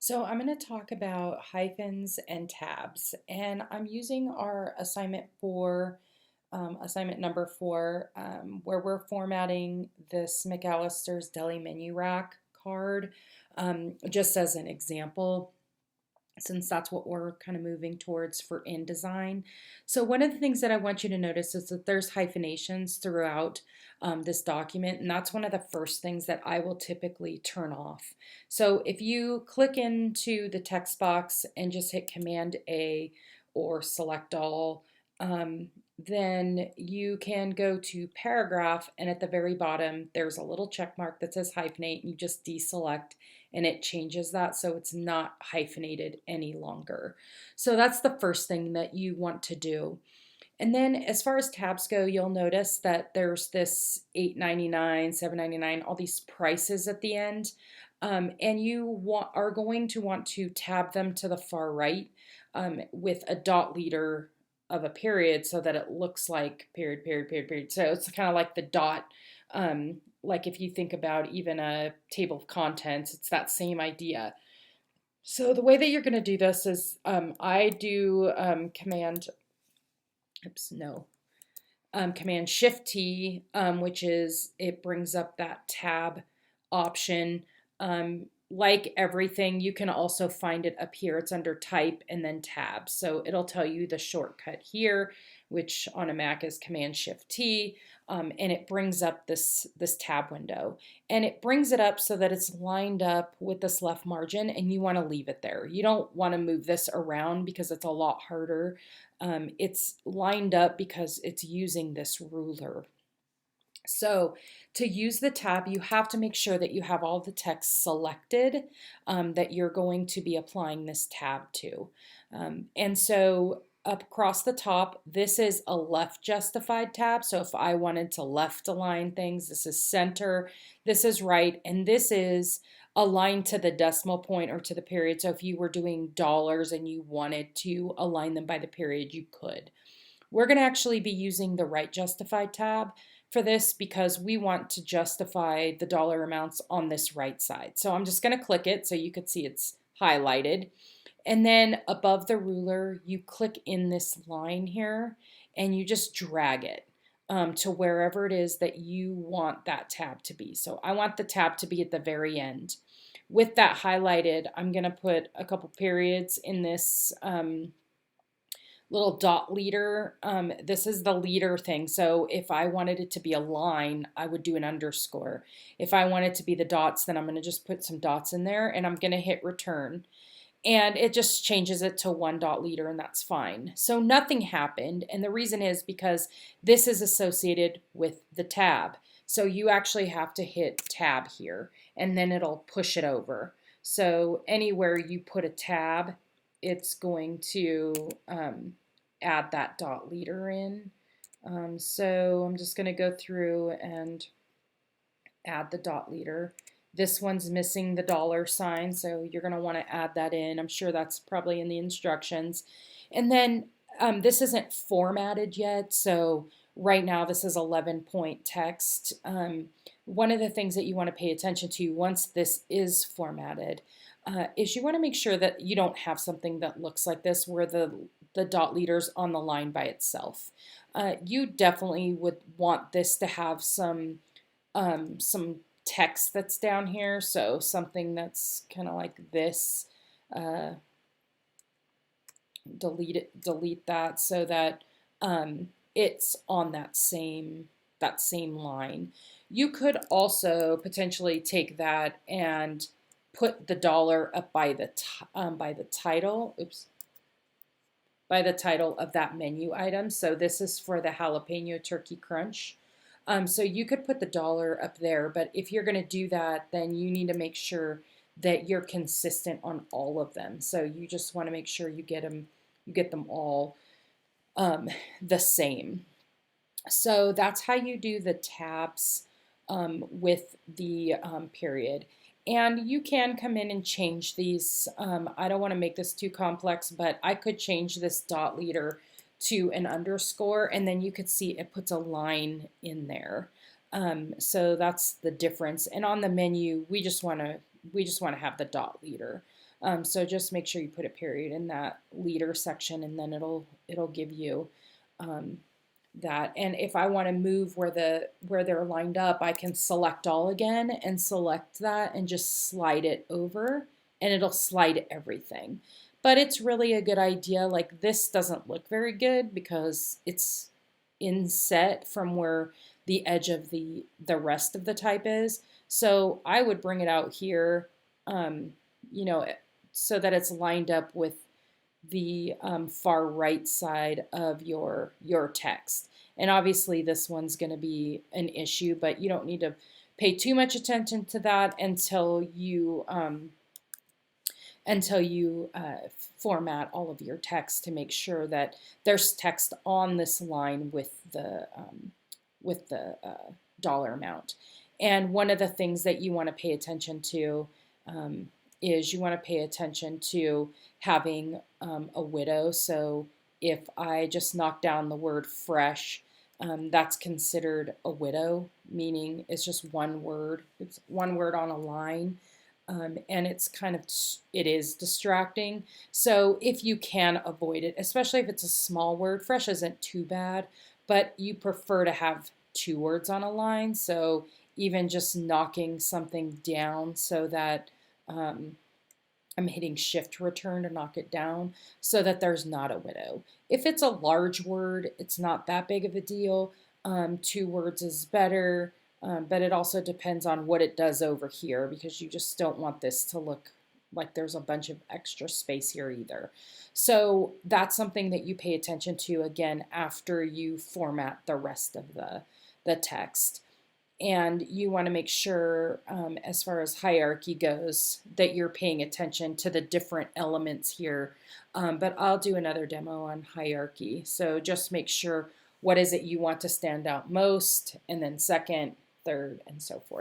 So I'm going to talk about hyphens and tabs, and I'm using our assignment number 4, where we're formatting this McAllister's Deli Menu Rack card, just as an example, since that's what we're kind of moving towards for InDesign. So one of the things that I want you to notice is that there's hyphenations throughout this document, and that's one of the first things that I will typically turn off. So if you click into the text box and just hit Command A or select all, then you can go to paragraph, and at the very bottom there's a little check mark that says hyphenate, and you just deselect and it changes that so it's not hyphenated any longer. So that's the first thing that you want to do. And then as far as tabs go, you'll notice that there's this $8.99, $7.99, all these prices at the end. And are going to want to tab them to the far right with a dot leader of a period so that it looks like period, period, period, period. So it's kind of like the dot, like if you think about even a table of contents, it's that same idea. So the way that you're going to do this is I do Command Shift T, which is it brings up that tab option. Like everything, you can also find it up here. It's under Type and then Tab. So it'll tell you the shortcut here, which on a Mac is Command Shift T, and it brings up this tab window. And it brings it up so that it's lined up with this left margin, and you want to leave it there. You don't want to move this around because it's a lot harder. It's lined up because it's using this ruler. So to use the tab, you have to make sure that you have all the text selected that you're going to be applying this tab to. And so up across the top, this is a left justified tab. So if I wanted to left align things, this is center, this is right, and this is aligned to the decimal point or to the period. So if you were doing dollars and you wanted to align them by the period, you could. We're going to actually be using the right justified tab for this because we want to justify the dollar amounts on this right side. So I'm just going to click it so you could see it's highlighted. And then above the ruler, you click in this line here and you just drag it to wherever it is that you want that tab to be. So I want the tab to be at the very end. With that highlighted, I'm going to put a couple periods in this little dot leader. This is the leader thing. So if I wanted it to be a line, I would do an underscore. If I want it to be the dots, then I'm going to just put some dots in there and I'm going to hit return. And it just changes it to one dot leader, and that's fine. So nothing happened. And the reason is because this is associated with the tab. So you actually have to hit tab here and then it'll push it over. So anywhere you put a tab, it's going to add that dot leader in. So I'm just going to go through and add the dot leader. This one's missing the dollar sign, so you're going to want to add that in. I'm sure that's probably in the instructions. And then this isn't formatted yet, so right now this is 11-point text. One of the things that you want to pay attention to once this is formatted is you want to make sure that you don't have something that looks like this where the dot leader's on the line by itself. You definitely would want this to have some text that's down here, so something that's kind of like this. Delete that so that it's on that same line. You could also potentially take that and put the dollar up by the title. Oops. By the title of that menu item. So this is for the jalapeno turkey crunch. So you could put the dollar up there, but if you're going to do that, then you need to make sure that you're consistent on all of them. So you just want to make sure you get them all the same. So that's how you do the tabs with the period. And you can come in and change these. I don't want to make this too complex, but I could change this dot leader to an underscore, and then you could see it puts a line in there. So that's the difference. And on the menu, we just want to we just want to have the dot leader. So just make sure you put a period in that leader section, and then it'll give you um, that. And if I want to move where they're lined up, I can select all again and select that and just slide it over, and it'll slide everything. But it's really a good idea. Like, this doesn't look very good because it's inset from where the edge of the rest of the type is. So I would bring it out here, um, you know, so that it's lined up with the far right side of your text. And obviously this one's going to be an issue, but you don't need to pay too much attention to that until you format all of your text to make sure that there's text on this line with the dollar amount. And one of the things that you want to pay attention to is you want to pay attention to having a widow. So if I just knock down the word fresh, that's considered a widow, meaning it's just one word. It's one word on a line. And it is distracting. So if you can avoid it, especially if it's a small word, fresh isn't too bad, but you prefer to have two words on a line. So even just knocking something down so that I'm hitting shift return to knock it down so that there's not a widow. If it's a large word, it's not that big of a deal. Two words is better. But it also depends on what it does over here, because you just don't want this to look like there's a bunch of extra space here either. So that's something that you pay attention to again after you format the rest of the text. And you want to make sure, as far as hierarchy goes, that you're paying attention to the different elements here. But I'll do another demo on hierarchy. So just make sure what is it you want to stand out most, and then second, third, and so forth.